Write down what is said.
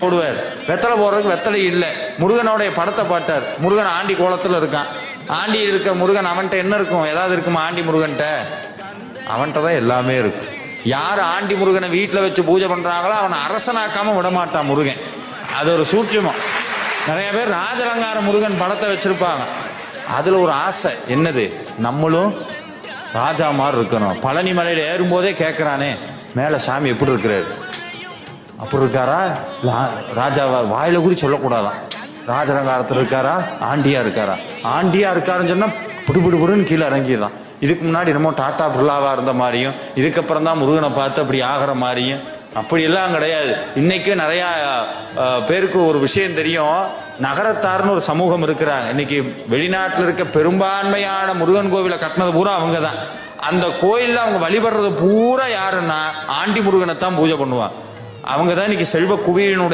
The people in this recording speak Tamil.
போடுவார். வெத்தலை போடுறதுக்கு வெத்தலை இல்லை. முருகனுடைய படத்தை பாட்டார். முருகன் ஆண்டி கோலத்தில் இருக்கான். ஆண்டி இருக்க முருகன் அவன்கிட்ட என்ன இருக்கும்? ஏதாவது இருக்குமா ஆண்டி முருகன்ட்ட? அவன்கிட்ட தான் எல்லாமே இருக்கு. யார் ஆண்டி முருகனை வீட்டில் வச்சு பூஜை பண்றாங்களோ அவனை அரசனாக்காம விடமாட்டான் முருகன். அது ஒரு சூட்சமம். நிறைய பேர் ராஜலங்கார முருகன் படத்தை வச்சிருப்பாங்க. அதுல ஒரு ஆசை என்னது, நம்மளும் ராஜா மாதிரி இருக்கணும். பழனி மலையில ஏறும்போதே கேட்கிறானே, மேல சாமி எப்படி இருக்கிறாரு? அப்படி இருக்காரா? ராஜாவா? வாயில குறி சொல்லக்கூடாதான். ராஜலங்காரத்தில் இருக்காரா? ஆண்டியா இருக்காரா? ஆண்டியா இருக்காருன்னு சொன்னா புடுன்னு கீழே இறங்கிடலாம். இதுக்கு முன்னாடி என்னமோ டாடா பிர்லாவா இருந்த மாதிரியும், இதுக்கப்புறம் தான் முருகனை பார்த்து அப்படி ஆகிற மாதிரியும் அப்படியெல்லாம் கிடையாது. இன்னைக்கு நிறைய பேருக்கு ஒரு விஷயம் தெரியும். நகரத்தார்னு ஒரு சமூகம் இருக்கிறாங்க. இன்னைக்கு வெளிநாட்டில் இருக்க பெரும்பான்மையான முருகன் கோவிலை கட்டினது பூரா அவங்க தான். அந்த கோயிலில் அவங்க வழிபடுறது பூரா யாருன்னா ஆண்டி முருகனை தான் பூஜை பண்ணுவாங்க. அவங்க தான் இன்னைக்கு செல்வ குவியலினுடைய